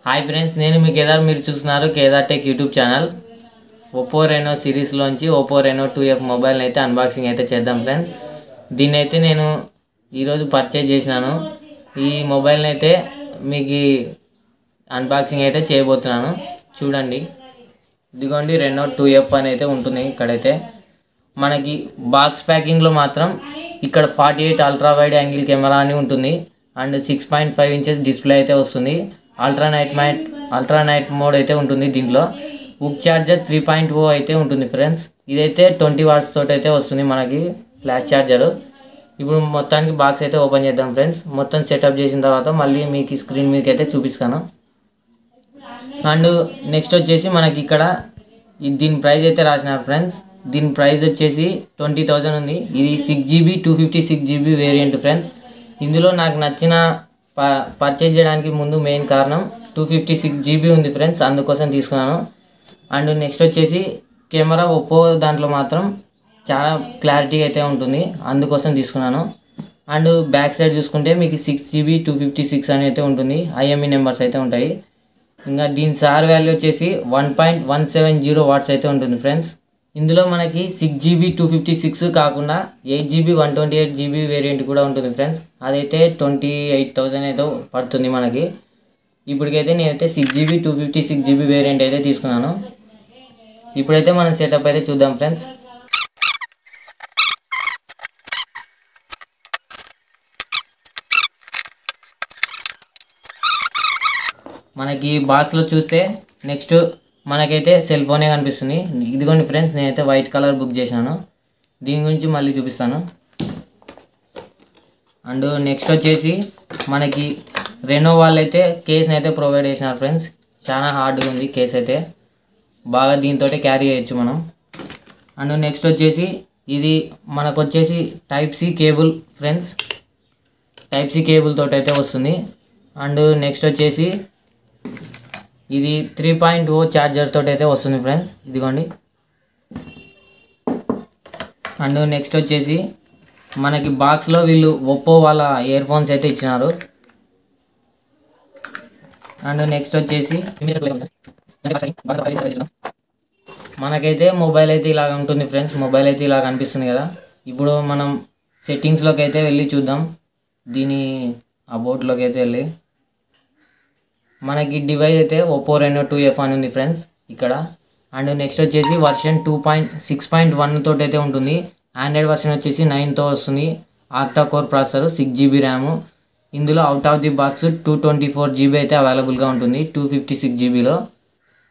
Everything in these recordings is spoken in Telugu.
హాయ్ ఫ్రెండ్స్, నేను మీ కేదార్. మీరు చూస్తున్నారు Kedar tech YouTube channel. Oppo Reno సిరీస్లోంచి ఒప్పో రెనో 2F మొబైల్ని అయితే అన్బాక్సింగ్ అయితే చేద్దాం ఫ్రెండ్స్. దీన్ని అయితే నేను ఈరోజు పర్చేజ్ చేసినాను. ఈ మొబైల్ని అయితే మీకు అన్బాక్సింగ్ అయితే చేయబోతున్నాను. చూడండి, ఇదిగోండి రెనో 2F అని అయితే ఉంటుంది. ఇక్కడైతే మనకి బాక్స్ ప్యాకింగ్లో మాత్రం ఇక్కడ 48 అల్ట్రా వైడ్ యాంగిల్ కెమెరా అని ఉంటుంది. అండ్ 6.5 ఇంచెస్ డిస్ప్లే అయితే వస్తుంది. అల్ట్రా నైట్ మోడ్ అయితే ఉంటుంది. దీంట్లో బుక్ ఛార్జర్ 3.0 అయితే ఉంటుంది ఫ్రెండ్స్. ఇదైతే 20 వాట్స్ తోటి అయితే వస్తుంది మనకి ఫ్లాష్ ఛార్జరు. ఇప్పుడు మొత్తానికి బాక్స్ అయితే ఓపెన్ చేద్దాం ఫ్రెండ్స్. మొత్తం సెటప్ చేసిన తర్వాత మళ్ళీ మీకు స్క్రీన్ మీదకి అయితే చూపిస్తాను. అండ్ నెక్స్ట్ వచ్చేసి మనకి ఇక్కడ దీని ప్రైస్ అయితే రాసినారు ఫ్రెండ్స్. దీని ప్రైస్ వచ్చేసి 20,000 ఉంది. ఇది 6GB 256GB వేరియంట్ ఫ్రెండ్స్. ఇందులో నాకు నచ్చిన పర్చేజ్ చేయడానికి ముందు మెయిన్ కారణం 256GB ఉంది ఫ్రెండ్స్, అందుకోసం తీసుకున్నాను. అండ్ నెక్స్ట్ వచ్చేసి కెమెరా ఒప్పో దాంట్లో మాత్రం చాలా క్లారిటీ అయితే ఉంటుంది, అందుకోసం తీసుకున్నాను. అండ్ బ్యాక్ సైడ్ చూసుకుంటే మీకు 6GB 256 అని అయితే ఉంటుంది. IME నెంబర్స్ అయితే ఉంటాయి. ఇంకా దీని సార్ వాల్యూ వచ్చేసి 1.170 వాట్స్ అయితే ఉంటుంది ఫ్రెండ్స్. ఇందులో మనకి 6GB 256 కాకుండా 8GB 128GB వేరియంట్ కూడా ఉంటుంది ఫ్రెండ్స్. అదైతే 28,000 అయితే పడుతుంది మనకి. ఇప్పటికైతే నేనైతే 6GB 256GB వేరియంట్ అయితే తీసుకున్నాను. ఇప్పుడైతే మనం సెటప్ అయితే చూద్దాం ఫ్రెండ్స్. మనకి బాక్స్లో చూస్తే నెక్స్ట్ మనకైతే సెల్ ఫోనే కనిపిస్తుంది. ఇదిగోండి ఫ్రెండ్స్, నేనైతే వైట్ కలర్ బుక్ చేశాను. దీని గురించి మళ్ళీ చూపిస్తాను. అండ్ నెక్స్ట్ వచ్చేసి మనకి రెనో వాళ్ళు అయితే కేస్ని అయితే ప్రొవైడ్ చేసినారు ఫ్రెండ్స్. చాలా హార్డ్గా ఉంది కేస్ అయితే, బాగా దీంతో క్యారీ చేయొచ్చు మనం. అండ్ నెక్స్ట్ వచ్చేసి ఇది మనకు వచ్చేసి Type-C cable friends. Type-C cable తోటి అయితే వస్తుంది. అండ్ నెక్స్ట్ వచ్చేసి ఇది 3.0 ఛార్జర్ తోటి అయితే వస్తుంది ఫ్రెండ్స్. ఇదిగోండి. అండ్ నెక్స్ట్ వచ్చేసి మనకి బాక్స్లో వీళ్ళు ఒప్పో వాళ్ళ ఇయర్ ఫోన్స్ అయితే ఇచ్చినారు. అండ్ నెక్స్ట్ వచ్చేసి మనకైతే మొబైల్ అయితే ఇలాగ ఉంటుంది ఫ్రెండ్స్. మొబైల్ అయితే ఇలా కనిపిస్తుంది కదా. ఇప్పుడు మనం సెట్టింగ్స్లోకి అయితే వెళ్ళి చూద్దాం. దీని అబౌట్లోకి అయితే వెళ్ళి మనకి డివైస్ అయితే ఒప్పో రెనో 2F అని ఉంది ఫ్రెండ్స్ ఇక్కడ. అండ్ నెక్స్ట్ వచ్చేసి వర్షన్ 6.1 తోటి అయితే ఉంటుంది. ఆండ్రాయిడ్ వర్షన్ వచ్చేసి 9తో వస్తుంది. Octa core processor, 6GB RAM. ఇందులో out of the box 224GB అయితే అవైలబుల్గా ఉంటుంది 256GBలో.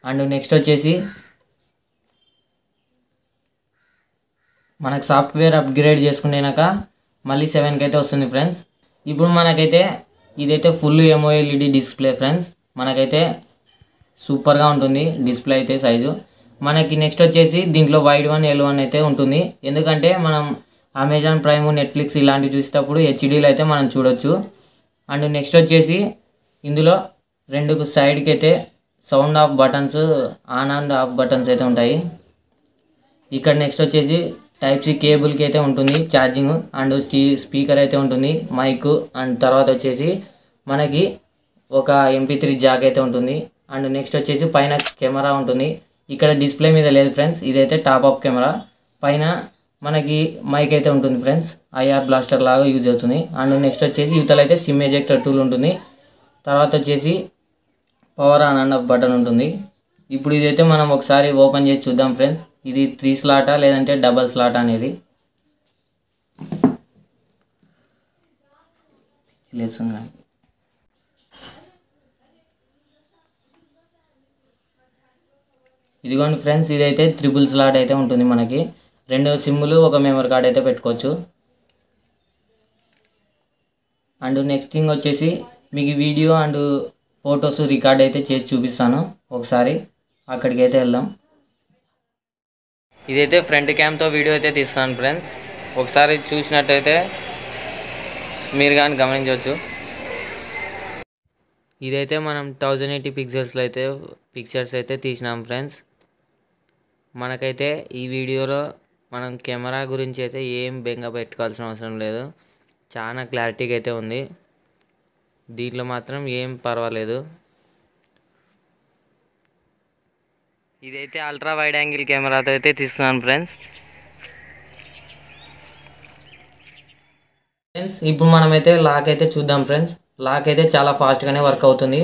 అండ్ నెక్స్ట్ వచ్చేసి మనకు సాఫ్ట్వేర్ అప్గ్రేడ్ చేసుకునేనాక మళ్ళీ 7కి అయితే వస్తుంది ఫ్రెండ్స్. ఇప్పుడు మనకైతే ఇదైతే ఫుల్ AMOLED డిస్ప్లే ఫ్రెండ్స్. మనకైతే సూపర్గా ఉంటుంది డిస్ప్లే అయితే సైజు. మనకి నెక్స్ట్ వచ్చేసి దీంట్లో వైడ్ 1 L1 అయితే ఉంటుంది. ఎందుకంటే మనం అమెజాన్ ప్రైమ్, నెట్ఫ్లిక్స్ ఇలాంటివి చూసేటప్పుడు HDలో అయితే మనం చూడొచ్చు. అండ్ నెక్స్ట్ వచ్చేసి ఇందులో 2 సైడ్కి అయితే sound of buttons, on and of buttons అయితే ఉంటాయి. ఇక్కడ నెక్స్ట్ వచ్చేసి Type-C కేబుల్కి అయితే ఉంటుంది ఛార్జింగ్. అండ్ స్పీకర్ అయితే ఉంటుంది, మైక్. అండ్ తర్వాత వచ్చేసి మనకి ఒక MP3 జాక్ అయితే ఉంటుంది. అండ్ నెక్స్ట్ వచ్చేసి పైన కెమెరా ఉంటుంది. ఇక్కడ డిస్ప్లే మీద లేదు ఫ్రెండ్స్, ఇదైతే టాప్అప్ కెమెరా. పైన మనకి మైక్ అయితే ఉంటుంది ఫ్రెండ్స్, IR బ్లాస్టర్ లాగా యూజ్ అవుతుంది. అండ్ నెక్స్ట్ వచ్చేసి యూతల్ అయితే సిమ్ ఎజెక్టర్ టూల్ ఉంటుంది. తర్వాత వచ్చేసి power on and of button ఉంటుంది. ఇప్పుడు ఇదైతే మనం ఒకసారి ఓపెన్ చేసి చూద్దాం ఫ్రెండ్స్. ఇది 3 స్లాటా లేదంటే డబల్ స్లాట్ అనేది ఇదిగోండి ఫ్రెండ్స్, ఇదైతే 3 స్లాట్ అయితే ఉంటుంది. మనకి 2 సిమ్ములు, ఒక మెమరీ కార్డ్ అయితే పెట్టుకోవచ్చు. అండ్ నెక్స్ట్ థింగ్ వచ్చేసి మీకు వీడియో అండ్ ఫొటోస్ రికార్డ్ అయితే చేసి చూపిస్తాను. ఒకసారి అక్కడికి అయితే వెళ్దాం. ఇదైతే ఫ్రంట్ క్యామ్తో వీడియో అయితే తీస్తాను ఫ్రెండ్స్. ఒకసారి చూసినట్టయితే మీరు కానీ గమనించవచ్చు. ఇదైతే మనం 1080 పిక్సెల్స్లో అయితే పిక్చర్స్ అయితే తీసినాం ఫ్రెండ్స్. మనకైతే ఈ వీడియోలో మనం కెమెరా గురించి అయితే ఏం బెంగ పెట్టుకోవాల్సిన అవసరం లేదు. చాలా క్లారిటీగా అయితే ఉంది. దీంట్లో మాత్రం ఏం పర్వాలేదు. ఇదైతే అల్ట్రా వైడ్ యాంగిల్ కెమెరాతో అయితే తీస్తున్నాను ఫ్రెండ్స్. ఇప్పుడు మనమైతే లాక్ అయితే చూద్దాం ఫ్రెండ్స్. లాక్ అయితే చాలా ఫాస్ట్గానే వర్క్ అవుతుంది.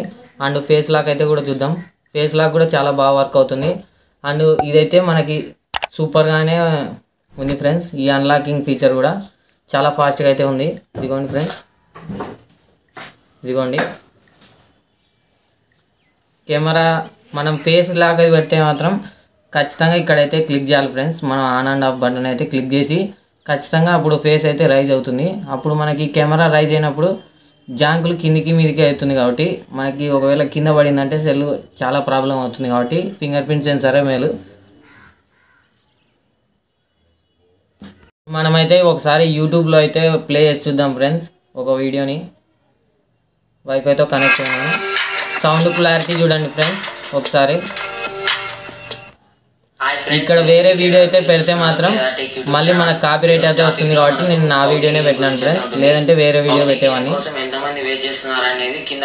అండ్ ఫేస్ లాక్ అయితే కూడా చూద్దాం. ఫేస్ లాక్ కూడా చాలా బాగా వర్క్ అవుతుంది. అండ్ ఇదైతే మనకి సూపర్గానే ఉంది ఫ్రెండ్స్. ఈ అన్లాకింగ్ ఫీచర్ కూడా చాలా ఫాస్ట్గా అయితే ఉంది. ఇదిగోండి ఫ్రెండ్స్, ఇదిగోండి కెమెరా. మనం ఫేస్ లాక్ అయితే పెడితే మాత్రం ఖచ్చితంగా ఇక్కడైతే క్లిక్ చేయాలి ఫ్రెండ్స్. మనం ఆన్ అండ్ ఆఫ్ బటన్ అయితే క్లిక్ చేసి ఖచ్చితంగా అప్పుడు ఫేస్ అయితే రైజ్ అవుతుంది. అప్పుడు మనకి కెమెరా రైజ్ అయినప్పుడు జాంకులు కిందికి మీదికి అవుతుంది. కాబట్టి మనకి ఒకవేళ కింద పడిందంటే సెల్ చాలా ప్రాబ్లం అవుతుంది. కాబట్టి ఫింగర్ ప్రింట్ సెన్సరే మేలు. మనమైతే ఒకసారి యూట్యూబ్లో అయితే ప్లే చేసి చూద్దాం ఫ్రెండ్స్. ఒక వీడియోని వైఫైతో కనెక్ట్ అయినాను. సౌండ్ క్లారిటీ చూడండి ఫ్రెండ్స్ ఒకసారి. ఇక్కడ వేరే వీడియో అయితే పెడితే మాత్రం మళ్ళీ మనకు కాపీరైట్ అయితే వస్తుంది. కాబట్టి నేను నా వీడియోనే పెట్టినాను ఫ్రెండ్స్. లేదంటే వేరే వీడియో పెట్టేవాడిని. ఎంతమంది వెయిట్ చేస్తున్నారు అనేది కింద